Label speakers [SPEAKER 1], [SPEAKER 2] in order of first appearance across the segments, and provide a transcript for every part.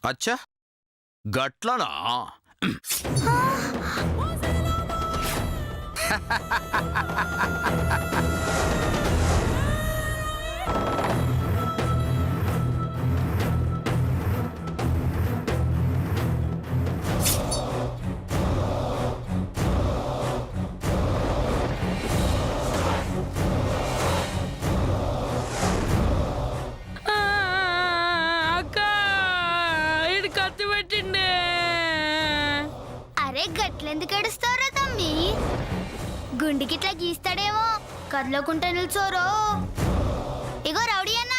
[SPEAKER 1] అచ్చా గట్లనా?
[SPEAKER 2] గట్లెందుకు ఏడుస్తారా తమ్మి? గుండికిట్లా గీస్తాడేమో, కదలకుంటే నిల్చోరో. ఇగో రౌడీ అన్న,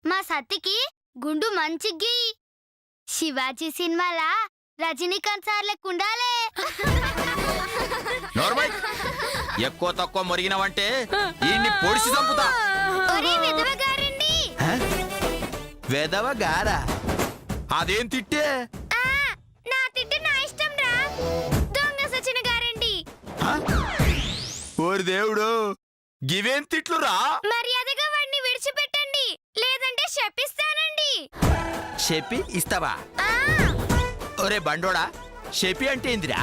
[SPEAKER 2] మా సత్తికి గుండు మంచిగ్గి. శివాజీ సినిమాలా రజనీకాంత్ సార్ లెక్కుండాలే.
[SPEAKER 1] ఎక్కువ తక్కువ మొరిగినవంటే ఈయన్ని పొడిచి చంపుతా.
[SPEAKER 2] వెదవ గారండి.
[SPEAKER 1] వెదవ గారా? అదేం తిట్టే? ఓరి దేవుడు, గివేం తిట్లురా?
[SPEAKER 2] మర్యాదగా వాడిని విడిచిపెట్టండి, లేదంటే శపిస్తానండి.
[SPEAKER 1] శపి ఇస్తావా? ఒరే బండోడా, శపి అంటే ఏందిరా?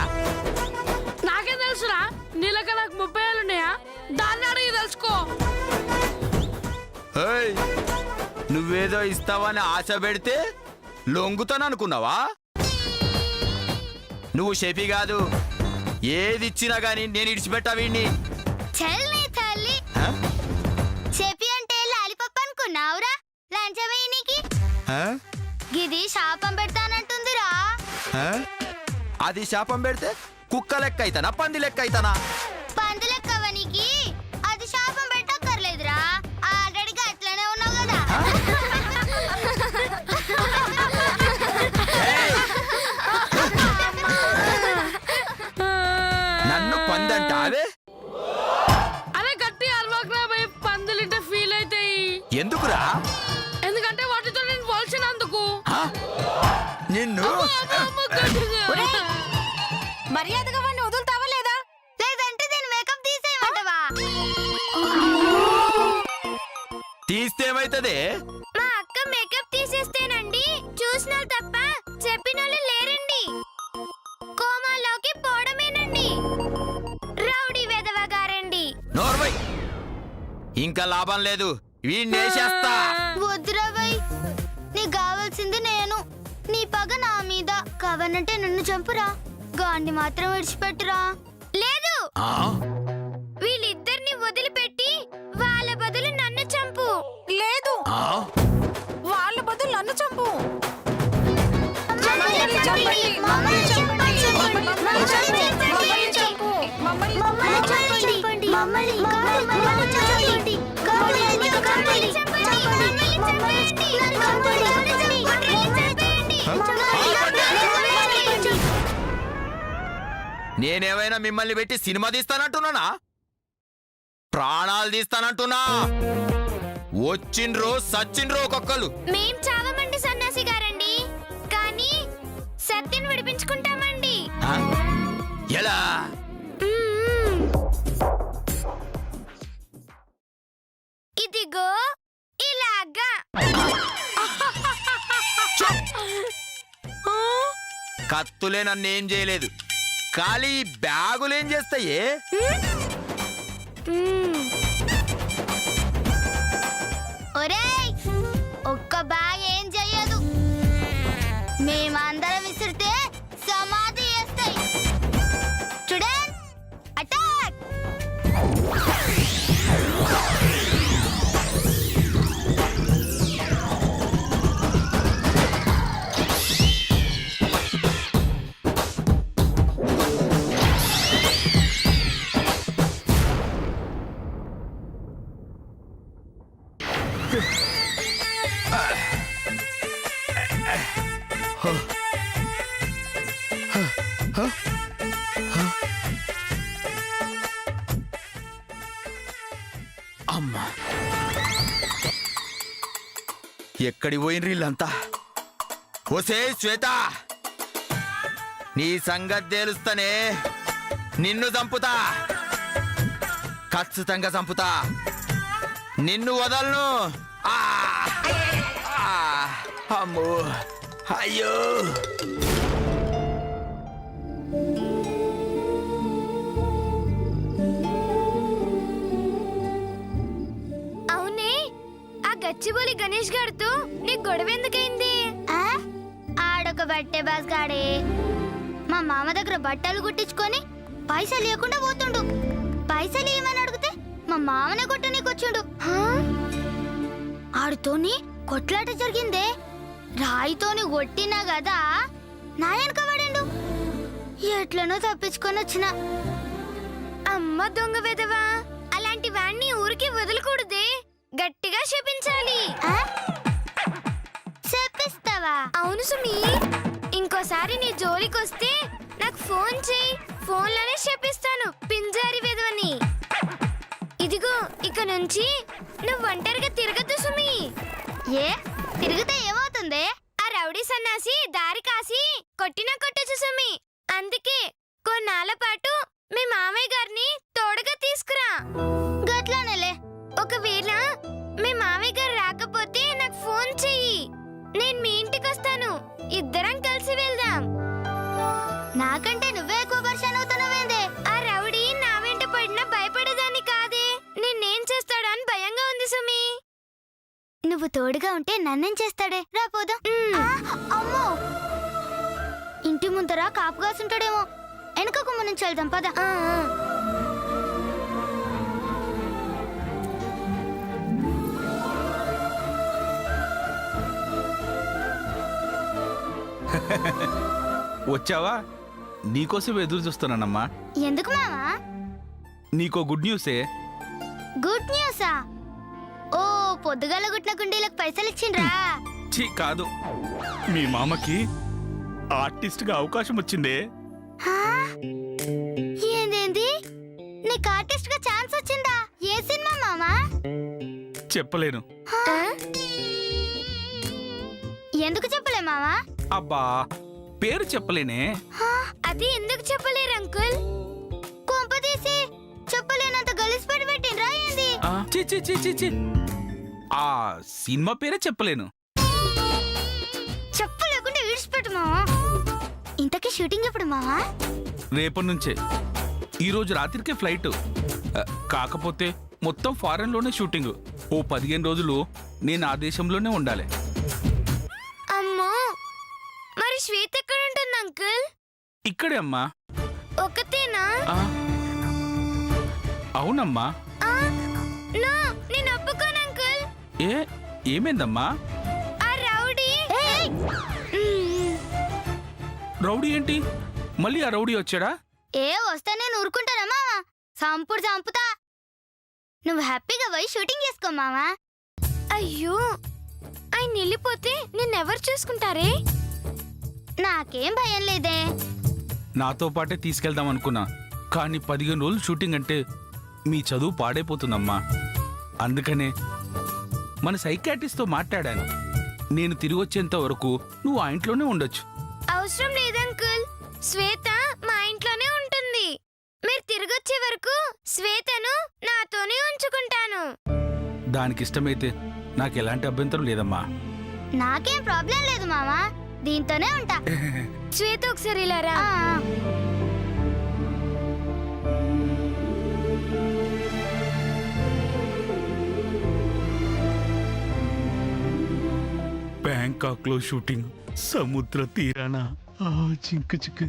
[SPEAKER 3] నాకేం తెలుసురా? నీలక నాకు 30 ఏళ్ళున్నాయా? దాన్ని అడిగి తెలుసుకో.
[SPEAKER 1] నువ్వేదో ఇస్తావని ఆశ పెడితే లొంగుతాననుకున్నావా? నువ్వు శపి కాదు, ఏదిచ్చినా గాని నేను ఇడిచిపెట్టా వీణ్ణి.
[SPEAKER 2] చెప్పి అంటే లాలిపప్ అనుకున్నావురా? లంచమేనికి గిది శాపం పెడతానంటుందిరా.
[SPEAKER 1] అది శాపం పెడితే కుక్క లెక్క అయితానా, పంది లెక్క అయితానా?
[SPEAKER 2] పంది లెక్కవనికి అది శాపం పెట్టక్కర్లేదురా, ఆల్రెడీగా అట్లనే ఉన్నావు కదా.
[SPEAKER 1] నన్ను పందంటావే?
[SPEAKER 3] అదే గట్టి అల్వాగ్రా పోయి పందులింటే ఫీల్ అవుతాయి.
[SPEAKER 1] ఎందుకురా?
[SPEAKER 3] ఎందుకంటే వాటితో నేను పోల్చినందుకు.
[SPEAKER 1] నిన్ను
[SPEAKER 3] మర్యాదగా వాడిని వదులుతావా లేదా?
[SPEAKER 2] లేదంటే నేను మేకప్ తీసేయమంటావా?
[SPEAKER 1] తీస్తేమైతదే?
[SPEAKER 2] మా అక్క మేకప్ తీసేస్తేనండి చూసినా తప్ప చెప్పినోళ్ళు లేరండి. కోమాలోకి పోవడమేనండి. రౌడీ వెదవ గారండి.
[SPEAKER 1] నోర్వై, ఇంకా లాభం లేదు, వీణ్ణేసేస్తా.
[SPEAKER 2] వద్దురా వై, నీ కావాల్సింది నేను. నీ పగ నా మీద కావాలంటే నన్ను చంపురా, గాండి మాత్రం విడిచిపెట్టురా. లేదు, వీళ్ళిద్దరిని వదిలిపెట్టి వాళ్ళ బదులు నన్ను చంపు.
[SPEAKER 3] లేదు, వాళ్ళ బదులు నన్ను చంపు.
[SPEAKER 1] నేనేమైనా మిమ్మల్ని పెట్టి సినిమా తీస్తానంటున్నానా? ప్రాణాలు తీస్తానంటున్నా. వచ్చిండ్రో సచ్చిండ్రో ఒక్కొక్కలు.
[SPEAKER 2] మేం చావమండి సన్యాసి గారండి, కానీ సత్యను విడిపించుకుంటామండి.
[SPEAKER 1] ఎలా?
[SPEAKER 2] ఇదిగో ఇలాగా.
[SPEAKER 1] కత్తులే నన్నేం చేయలేదు, ఖాళీ బ్యాగులేం చేస్తాయే?
[SPEAKER 2] ఒరేయ్, ఒక్క బ్యాగ్ ఏం చెయ్యదు. మేమందరం విసిరితే సమాధి చేస్తాయి. Student attack!
[SPEAKER 1] అమ్మా, ఎక్కడి పోయినరు వీళ్ళంతా? ఓసే శ్వేత, నీ సంగతి తేలుస్తానే. నిన్ను చంపుతా, ఖచ్చితంగా చంపుతా. నిన్ను వదలను. అమ్మో, అయ్యో
[SPEAKER 4] అవునే ఆ గచ్చిబోలి గణేష్ గారితో నీ గొడవ ఎందుకైంది?
[SPEAKER 2] ఆ? ఆడొక బట్టే బాస్ గాడే మా మామ దగ్గర బట్టలు కుట్టించుకొని పైసలు లేకుండా పోతుండు. పైసలు ఏమని అడిగితే మా మామనే కొట్టనీకొచ్చుండు. ఆడితోని కొట్లాట జరిగిందే, రాయితోని కొట్టినా కదా నా వెనక పడిండు. ఎట్లనో తప్పించుకొని వచ్చిన.
[SPEAKER 4] అమ్మ దొంగ వెదవా, అలాంటి వాణ్ణి ఊరికి వదలకూడదే, గట్టిగా శపించాలి.
[SPEAKER 2] ఆ? చెప్పిస్తావా?
[SPEAKER 4] అవును సుమి, ఇంకోసారి నీ జోలికొస్తే నాకు ఫోన్ చేయి, ఫోన్లోనే శపిస్తాను పింజారి వెదవని. ఇదిగో ఇక నుంచి నువ్వు ఒంటరిగా తిరగద్దు సుమి.
[SPEAKER 2] ఏ తిరిగితే ఏమవుతుంది?
[SPEAKER 4] ఆ రౌడీ సన్నాసి దారి కాసి కొట్టినా కొట్టచ్చు సుమి. అందుకే కొన్నాళ్ళ పాటు మీ మామయ్య గారిని తోడుగా తీసుకురా.
[SPEAKER 2] గట్లానేలే.
[SPEAKER 4] ఒకవేళ మీ మామయ్య గారు రాకపోతే నాకు ఫోన్ చెయ్యి, నేను మీ ఇంటికి వస్తాను, ఇద్దరం కలిసి వెళ్దాం.
[SPEAKER 2] నాకంటే నువ్వే ఎక్కువ పరిశాన్ అవుతున్నావేందే?
[SPEAKER 4] ఆ రౌడీ నా వెంట పడినా భయపడేదాన్ని కాదే, నిన్నేం చేస్తాడో అని భయంగా ఉంది సుమి.
[SPEAKER 2] నువ్వు తోడుగా ఉంటే నన్నేం చేస్తాడే? రా పోదాం. ఆ, అమ్మో, ఇంటి ముందర కాపుగాసుంటాడేమో. వెనక కుమ్మ నుంచి వెళ్దాం పద.
[SPEAKER 5] వచ్చావా? నీకోసం ఎదురు చూస్తున్నానమ్మా.
[SPEAKER 2] ఎందుకు మావా?
[SPEAKER 5] నీకో గుడ్ న్యూసే.
[SPEAKER 2] గుడ్ న్యూసా? ఓ, పొద్దుగాల గుట్టిన కుండీలకు పైసలు ఇచ్చిండ్రా?
[SPEAKER 5] ఛీ కాదు, మీ మామకి ఆర్టిస్ట్ గా అవకాశం వచ్చిందే.
[SPEAKER 2] హా? ఏందేంది? నీకు ఆర్టిస్ట్ గా ఛాన్స్ వచ్చిందా? ఏ సినిమా మామా?
[SPEAKER 5] చెప్పలేను.
[SPEAKER 2] ఎందుకు చెప్పలే మామా?
[SPEAKER 5] అబ్బా, పేరు చెప్పలేనే.
[SPEAKER 4] అది ఎందుకు చెప్పలేరు అంకుల్?
[SPEAKER 2] కొంపదీసి చెప్పలేనంత గలిసిపెట్టి పెట్టిండ్రా ఏంది?
[SPEAKER 5] ఛీ, ఛీ, ఛీ, ఛీ, ఛీ. ఆ సినిమా పేరే చెప్పలేను.
[SPEAKER 2] చెప్పు లేకుండా విడిచిపెట్టు మావా. ఇంతకీ షూటింగ్ ఎప్పుడు మావా?
[SPEAKER 5] రేపటి నుంచే. ఈరోజు రాత్రికే ఫ్లైట్. కాకపోతే మొత్తం ఫారెన్ లోనే షూటింగ్. ఓ 15 రోజులు నేను ఆ దేశంలోనే ఉండాలి.
[SPEAKER 4] అమ్మో, మరి శ్వేత ఎక్కడ ఉంటుంది అంకుల్?
[SPEAKER 5] ఇక్కడే అమ్మా.
[SPEAKER 4] ఒకతేనా?
[SPEAKER 5] అవునమ్మా.
[SPEAKER 4] నో, నేను ఒప్పుకోను అంకుల్.
[SPEAKER 5] ఏమైందమ్మా?
[SPEAKER 4] ఆ రౌడీ.
[SPEAKER 5] రౌడీ ఏంటి? మళ్ళీ ఆ రౌడీ వచ్చాడా?
[SPEAKER 2] ఏ వస్తా నేను ఊరుకుంటానా మావా? చంపుతా. నువ్వు హ్యాపీగా పోయి షూటింగ్ చేసుకో మావా.
[SPEAKER 4] అయ్యో, ఆయన వెళ్ళిపోతే నిన్నెవరు చూసుకుంటారే?
[SPEAKER 2] నాకేం భయం లేదే.
[SPEAKER 5] నాతో పాటే తీసుకెళ్దాం అనుకున్నా, కానీ 15 రోజులు షూటింగ్ అంటే మీ చదువు పాడైపోతుందమ్మా. అందుకనే మన సైకాట్రిస్ట్తో మాట్లాడాను. నేను తిరిగి వచ్చేంత వరకు నువ్వు ఆ ఇంట్లోనే ఉండొచ్చు.
[SPEAKER 4] అవసరం లేదంకుల్, శ్వేత మా ఇంట్లోనే ఉంటుంది. మీరు తిరిగొచ్చే వరకు శ్వేతను నాతోనే ఉంచుకుంటాను.
[SPEAKER 5] దానికి ఇష్టమైతే నాకు ఎలాంటి అభ్యంతరం లేదమ్మా.
[SPEAKER 2] నాకేం ప్రాబ్లం లేదు మావా, దీంతోనే ఉంటా.
[SPEAKER 4] శ్వేత ఒకసారి ఇలా రా.
[SPEAKER 2] ఆ.
[SPEAKER 5] బ్యాంకాక్ లో షూటింగ్, సముద్ర తీరాన చిక్కు చిక్కు.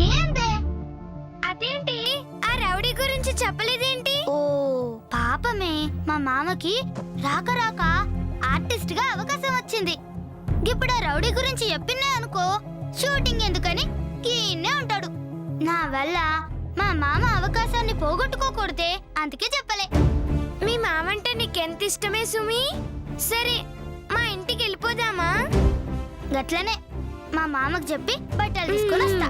[SPEAKER 2] ఏందే?
[SPEAKER 4] అదేంటి, ఆ రౌడీ గురించి చెప్పలేదేంటి?
[SPEAKER 2] ఓ పాపమే, మా మామకి రాక ఆర్టిస్ట్ గా అవకాశం వచ్చింది. ఇప్పుడు ఆ రౌడీ గురించి చెప్పినా అనుకో, షూటింగ్ ఎందుకని గీన్నే ఉంటాడు. నా వల్ల మా మామ అవకాశాన్ని పోగొట్టుకోకూడదే, అందుకే చెప్పలే.
[SPEAKER 4] మీ మామంటే నీకెంత ఇష్టమే సుమి. సరే, మా ఇంటికి వెళ్ళిపోదామా?
[SPEAKER 2] గట్లనే మా మామకు చెప్పి బట్టలు తీసుకొని వస్తా.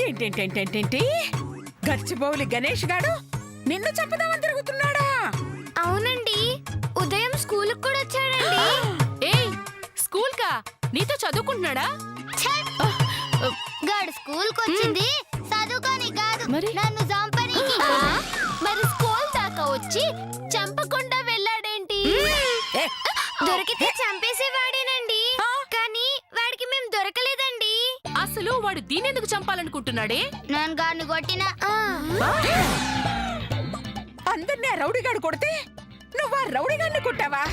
[SPEAKER 6] ఏంటేంటేంటేంటి గచ్చిబౌలి గణేష్ గాడు నిన్ను చంపుదామని తిరుగుతున్నాడా?
[SPEAKER 4] అవునండి, ఉదయం స్కూల్ కూడా వచ్చాడండి.
[SPEAKER 7] ఏయ్ స్కూల్ కా నీతో చదువుకుంటున్నాడా?
[SPEAKER 2] గాడు స్కూల్ కి వచ్చింది చదువుకొని కాదు, నన్ను చంపనీకి.
[SPEAKER 7] మరి స్కూల్ దాకా వచ్చి చంపకుండా వెళ్ళాడేంటి?
[SPEAKER 4] దొరికితే చంపేసేవాడేనండి, కానీ వాడికి మేము దొరకలేదండి.
[SPEAKER 7] అసలు వాడు దీనెందుకు చంపాలనుకుంటున్నాడే?
[SPEAKER 2] నేను గాడిని కొట్టినా.
[SPEAKER 6] అందరినీ ఆ రౌడీగాడు కొడితే నువ్వు ఆ రౌడీగాడిని కొట్టావా?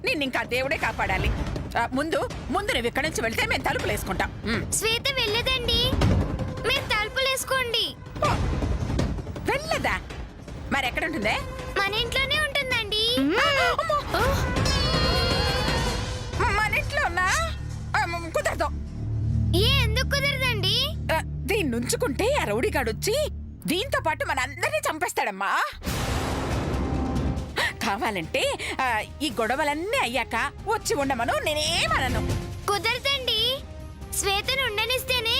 [SPEAKER 6] నిన్నింకా దేవుడే కాపాడాలి. ముందు ముందు నువ్వు ఇక్కడి నుంచి వెళ్తే మేము తలుపులు వేసుకుంటాం.
[SPEAKER 4] శ్వేత వెళ్ళదండి, మీరు తలుపులేసుకోండి.
[SPEAKER 6] వెళ్ళదా? మరి ఎక్కడ ఉంటుందే?
[SPEAKER 4] మన ఇంట్లోనే ఉంటుందండి.
[SPEAKER 6] మన ఇంట్లో ఉన్నా కుదరదు.
[SPEAKER 4] ఎందుకు కుదరదండి?
[SPEAKER 6] దీన్ని ఉంచుకుంటే ఆ రౌడీగాడు వచ్చి దీంతో పాటు మన అందరినీ చంపేస్తాడమ్మా. కావాలంటే ఈ గొడవలన్నీ అయ్యాక వచ్చి ఉండమను, నేనేమనను.
[SPEAKER 4] కుదరదండి, శ్వేతను ఉండనిస్తేనే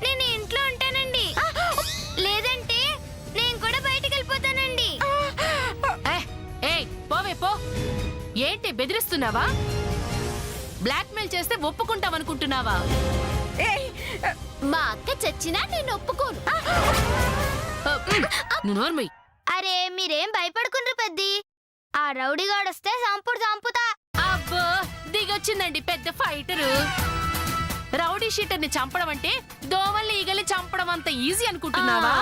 [SPEAKER 4] నేను ఇంట్లో ఉంటానండి, లేదంటే నేను కూడా బయటికి వెళ్ళిపోతానండి.
[SPEAKER 7] ఏయ్ పోవే పో. ఏంటి బెదిరిస్తున్నావా? బ్లాక్మెయిల్ చేస్తే ఒప్పుకుంటావనుకుంటున్నావా? మా అక్క చచ్చినా నేను ఒప్పుకోను. నువ్వు నోర్మై.
[SPEAKER 2] అరే మీరేం భయపడుకుండ్రు పెద్ది, ఆ రౌడీగాడు వస్తే చంపుతా.
[SPEAKER 7] అబ్బో దిగొచ్చిందండి పెద్ద ఫైటరు. రౌడీ షీటర్ ని చంపడం అంటే దోమల్ని ఈగల్ని చంపడం అంత ఈజీ అనుకుంటున్నావా?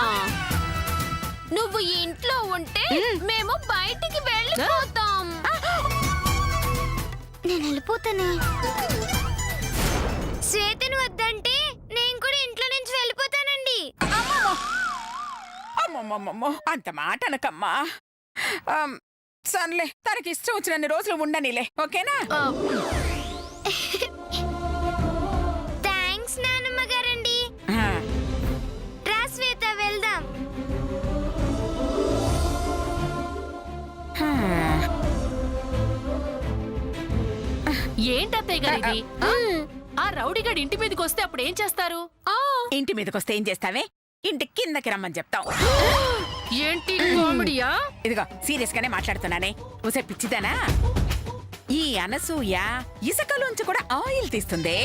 [SPEAKER 7] నువ్వు ఇంట్లో ఉంటే మేము బయటికి వెళ్ళిపోతాం.
[SPEAKER 2] నేను వెళ్ళిపోతానే.
[SPEAKER 4] శ్వేతను వద్దంటే నేను కూడా ఇంట్లో నుంచి వెళ్ళిపోతానండి.
[SPEAKER 6] అమ్మమ్మమ్మమ్మో, అంత మాట అనకమ్మా. సర్లే, తనకి ఇష్టం వచ్చినన్ని రోజులు ఉండనిలే, ఓకేనా?
[SPEAKER 4] థ్యాంక్స్ నానమ్మ గారండి. రా శ్వేత వెళ్దాం.
[SPEAKER 7] ఏంటత్తయ్య గారిది? ఆ రౌడీగాడి ఇంటి మీదకి వస్తే అప్పుడు ఏం చేస్తారు?
[SPEAKER 6] ఇంటి మీదకి వస్తే ఏం చేస్తావే? ఇంటి కిందకి రమ్మని చెప్తాం.
[SPEAKER 7] ఏంటి కామెడీయా?
[SPEAKER 6] ఇదిగో సీరియస్ గానే మాట్లాడుతున్నానే. ఊసే పిచ్చిదానా? ఈ అనసూయ ఇసుకలోంచి కూడా ఆయిల్ తీస్తుంది.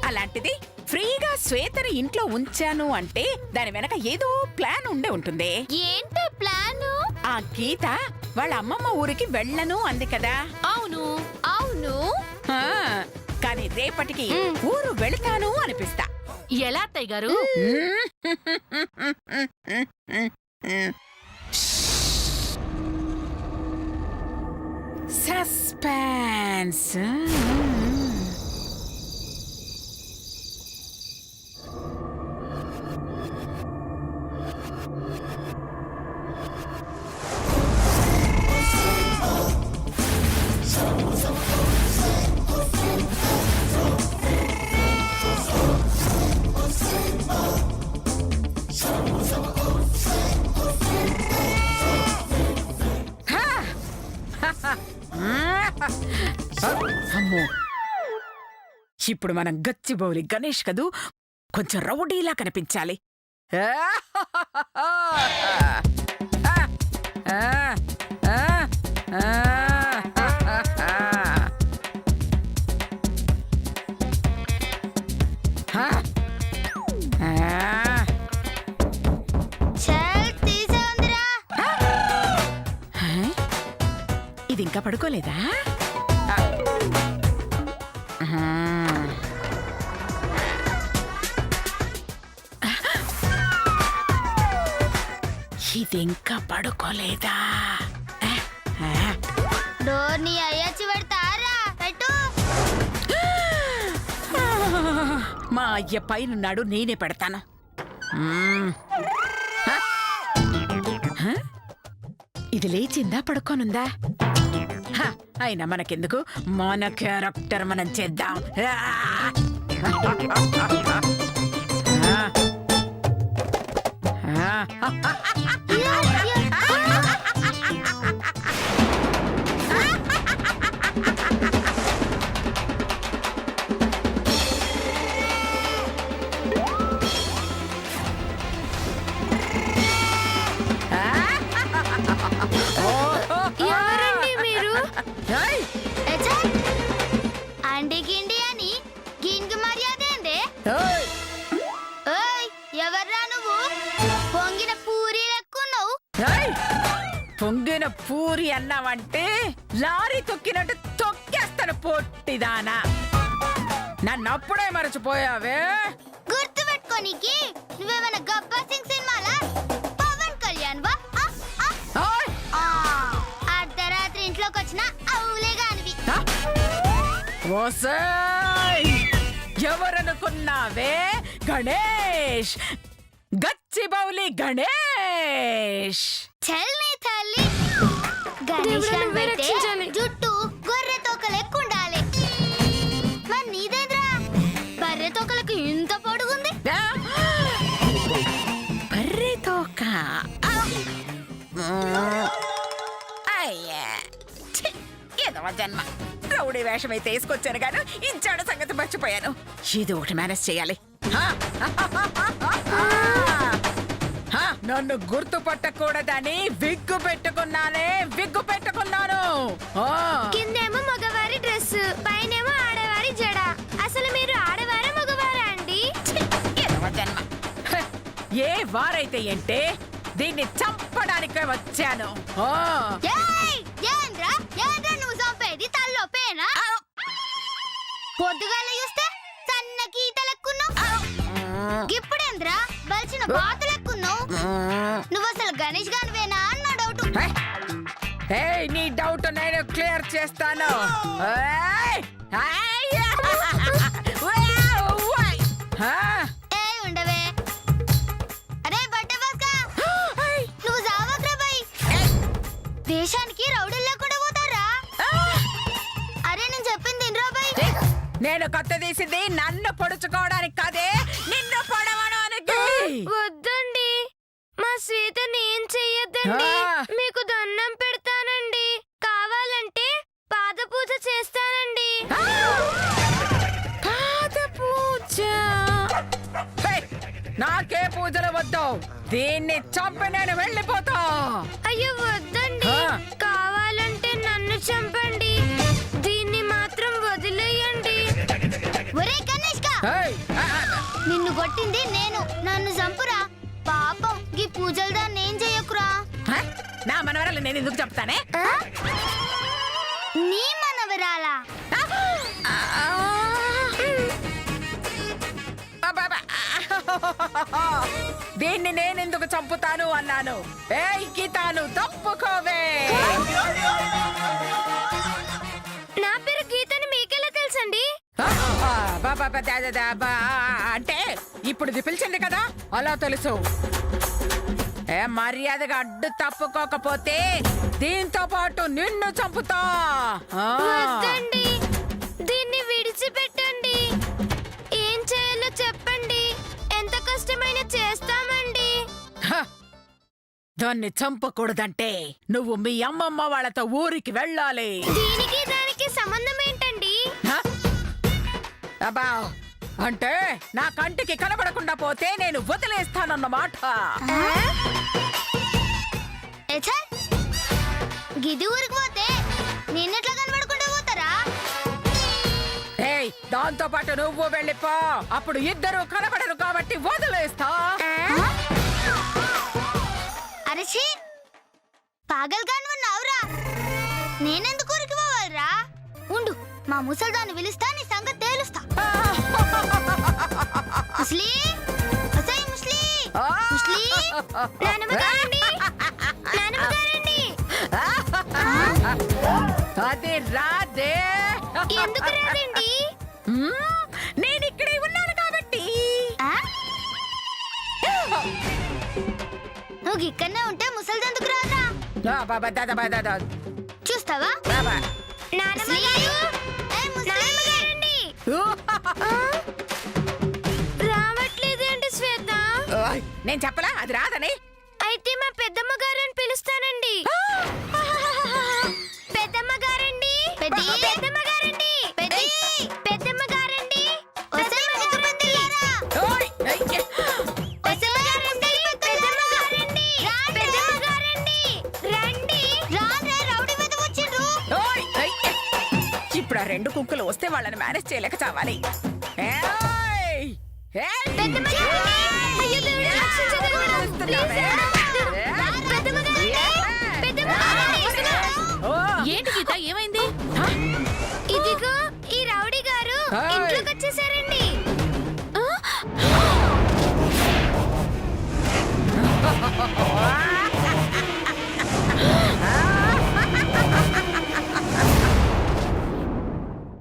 [SPEAKER 6] అలాంటిది ఫ్రీగా శ్వేతని ఇంట్లో ఉంచాను అంటే దాని వెనక ఏదో ప్లాన్ ఉండే ఉంటుంది.
[SPEAKER 7] ఏంటి ప్లాను?
[SPEAKER 6] ఆ గీత వాళ్ళ అమ్మమ్మ ఊరికి వెళ్ళను అంది కదా.
[SPEAKER 7] అవును అవును.
[SPEAKER 6] ఆ, కానీ రేపటికి ఊరు వెళ్తాను అనిపిస్తా.
[SPEAKER 7] ఎలా అత్తయ్య గారు?
[SPEAKER 6] సస్పెన్స్. అమ్మో, ఇప్పుడు మనం గచ్చిబౌలి గణేష్ కదూ, కొంచెం రౌడీలా కనిపించాలి. ఇది ఇంకా పడుకోలేదా? ఇది ఇంకా పడుకోలేదా?
[SPEAKER 2] డోర్ నీ అయ్యొచ్చి పెడతారా పెట్టు.
[SPEAKER 6] మా అయ్య పైనున్నాడు, నేనే పెడతాను. ఇది లేచిందా పడుకోనుందా? అయినా మనకెందుకు, మన క్యారెక్టర్ మనం చేద్దాం.
[SPEAKER 4] ఎవరండి మీరు?
[SPEAKER 2] అండి గిండి అని గిన్కి మర్యాద ఏందే? ఓయ్ ఎవర్రా నువ్వు? పొంగిన పూరి లెక్కున్నావు.
[SPEAKER 6] పొంగిన పూరి అన్నావంటే లారీ తొక్కినట్టు తొక్కేస్తాను పొట్టిదానా. నన్నప్పుడే మరచిపోయావే.
[SPEAKER 2] గుర్తు పెట్టుకోనికి నువ్వేమైనా గబ్బర్ సింగ్ సినిమాలా పవన్ కళ్యాణ్ వా?
[SPEAKER 6] ఓయ్!
[SPEAKER 2] అర్ధరాత్రి ఇంట్లోకి వచ్చిన అవులే గానివి.
[SPEAKER 6] ఓసేయ్! ఎవరనుకున్నావే? గణేష్, గచ్చిబౌలి గణేష్.
[SPEAKER 2] చల్ని తల్లి గణేష్
[SPEAKER 4] దేవుడా, నువ్వే
[SPEAKER 2] అయితే
[SPEAKER 4] రక్షించాలి.
[SPEAKER 2] జుట్టు గొర్రె తోక లెక్క ఉండాలి. మరి నీదేంద్రా బర్రె తోకలకు ఇంత పొడుగుంది?
[SPEAKER 6] బర్రె తోక. అయ్యా ఛీ, ఏదవ జన్మ. రౌడీ వేషం అయితే వేసుకొచ్చాను గాను ఇంచాడు సంగతి మర్చిపోయాను. ఇది ఒకటి మేనేజ్ చేయాలి. హా? హా, నన్ను గుర్తుపట్టకూడదని విగ్గు పెట్టుకున్నాను. ఆ.
[SPEAKER 4] కిందేమో మగవారి డ్రెస్, పైనేమో ఆడవారి జడ. అసలు మీరు ఆడవారా మగవారా అండి?
[SPEAKER 6] ఏదవ జన్మ. హ, ఏ వారైతే ఏంటే దీన్ని చంపడానికే వచ్చాను. ఆ.
[SPEAKER 2] ఏయ్! ఏంద్రా నువ్వు చంపేది తల్లొప్పేనా? పొద్దుగాల చూస్తే సన్న గీత లెక్కున్నావు. ఇప్పుడేంద్రా బలిచిన బాత లెక్కున్నావు. నువ్వు అసలు గణేష్ గానివేనా అన్న డౌట్.
[SPEAKER 6] ఏయ్, నీ డౌట్ నేను క్లియర్ చేస్తాను. ఏయ్! అయ్యా! ఓయ్! హా!
[SPEAKER 2] ఏయ్ ఉండవే. అరే బట్టే బాస్కా నువ్వు జావక్రా బై. దేశానికి రౌడీలు లేకుండా పోతారా? అరే నేను చెప్పింది వినరా బై.
[SPEAKER 6] నేను కత్త తీసింది నన్ను పొడుచుకోవడానికి కాదే, నిన్ను పొడవడానికి.
[SPEAKER 4] వద్దండి, మా శ్వేతని ఏం చెయ్యొద్దండి.
[SPEAKER 6] ఆ.
[SPEAKER 4] మీకు దండం పెడతానండి. కావాలంటే పాద పూజ చేస్తానండి.
[SPEAKER 6] పాద పూజ. హే, నాకే పూజలు వద్దు. దీన్ని చంపి నేను వెళ్ళిపోతా.
[SPEAKER 4] అయ్యో వద్దండి,
[SPEAKER 6] ఆ.
[SPEAKER 4] కావాలంటే నన్ను చంపండి. దీన్ని మాత్రం వదిలేయండి.
[SPEAKER 2] ఒరే గణేష్కా
[SPEAKER 6] ఏయ్!
[SPEAKER 2] నిన్ను కొట్టింది నేను. నన్ను చంపురా. పాపం గీ పూజలు దాన్ని ఏం చెయ్యకురా.
[SPEAKER 6] హ? నా మనవరాలు నేను ఎందుకు చెప్తానే?
[SPEAKER 2] నీ మనవరాలా?
[SPEAKER 6] దీన్ని నేనెందుకు చంపుతాను అన్నాను. ఏయ్ గీతాను తప్పుకోవే.
[SPEAKER 4] నా పేరు గీతని మీకెలా తెలుసండి?
[SPEAKER 6] అంటే ఇప్పుడు ఇది పిలిచింది కదా అలా తెలుసు. ఏ మర్యాదగా అడ్డు తప్పుకోకపోతే దీంతో పాటు నిన్ను చంపుతా.
[SPEAKER 4] వద్దండి, దీన్ని విడిచిపెట్టండి. ఏం చేయాలో చెప్పండి, ఎంత కష్టమైనా చేస్తామండి.
[SPEAKER 6] హ! దాన్ని చంపకూడదంటే నువ్వు మీ అమ్మమ్మ వాళ్ళతో ఊరికి వెళ్ళాలి.
[SPEAKER 4] దీనికి దానికి సంబంధం ఏంటండి?
[SPEAKER 6] హ? అబ్బా, అంటే నా కంటికి కనబడకుండా పోతే నేను వదిలేస్తానన్నమాట.
[SPEAKER 2] ఏచా గిది ఊరికి పోతే నిన్నెట్లా కనబడకుండా పోతారా?
[SPEAKER 6] ఏయ్, దాంతో పాటు నువ్వు వెళ్ళిపో. అప్పుడు ఇద్దరు కనబడరు కాబట్టి వదిలేస్తా.
[SPEAKER 2] అరచి పాగల్ గాను ఉన్నావురా. నేనెందుకు ఊరికి పోవాలిరా? ఉండు, మా ముసల్దాన్ని పిలుస్తా, నీ సంగతి తేలుస్తా. ముస్లీ ఒసేయ్ ముస్లీ ముస్లీ.
[SPEAKER 4] నానమ్మగారండి, నానమ్మగారండి.
[SPEAKER 6] అది రాదే.
[SPEAKER 4] ఎందుకు రాదండి?
[SPEAKER 6] నేను ఇక్కడే ఉన్నాను కాబట్టి.
[SPEAKER 2] ఆ? నువ్వు ఇక్కడనే ఉంటే ముసల్దెందుకు రాదా? చూస్తావా?
[SPEAKER 4] నానమ్మగారు,
[SPEAKER 2] ఏయ్ ముస్లీ.
[SPEAKER 4] నానమ్మగారండి.
[SPEAKER 6] నేను చెప్పలా అది రాదని.
[SPEAKER 4] అయితే మా పెద్దమ్మ గారని పిలుస్తానండి. పెద్దమ్మ గారండి,
[SPEAKER 2] పెద్ది.
[SPEAKER 4] పెద్దమ్మ గారండి,
[SPEAKER 2] పెద్ది.
[SPEAKER 4] పెద్దమ్మ గారండి,
[SPEAKER 2] ఒసేయ్ ముద్దు పెద్దలారా.
[SPEAKER 6] ఓయ్, అయ్య.
[SPEAKER 4] పెద్దమ్మ గారండి, పెద్దమ్మ గారండి, పెద్దమ్మ గారండి, రండి.
[SPEAKER 2] రారే రౌడీ మీద వచ్చిండ్రు.
[SPEAKER 6] ఓయ్, అయ్య. ఇప్పుడు ఆ 2 కుక్కలు వస్తే వాళ్ళని మేనేజ్ చేయలేక చావాలి. ఏయ్! ఏయ్!
[SPEAKER 4] పెద్దమ్మ గారండి. అయ్యో దేవుడా, రక్షించగలరా?
[SPEAKER 6] వస్తున్నావే?
[SPEAKER 4] పెద్దమ్మ గారండి, పెద్దమ్మ గారండి.
[SPEAKER 6] ఓ,
[SPEAKER 7] ఏంటి గీత ఏమైంది?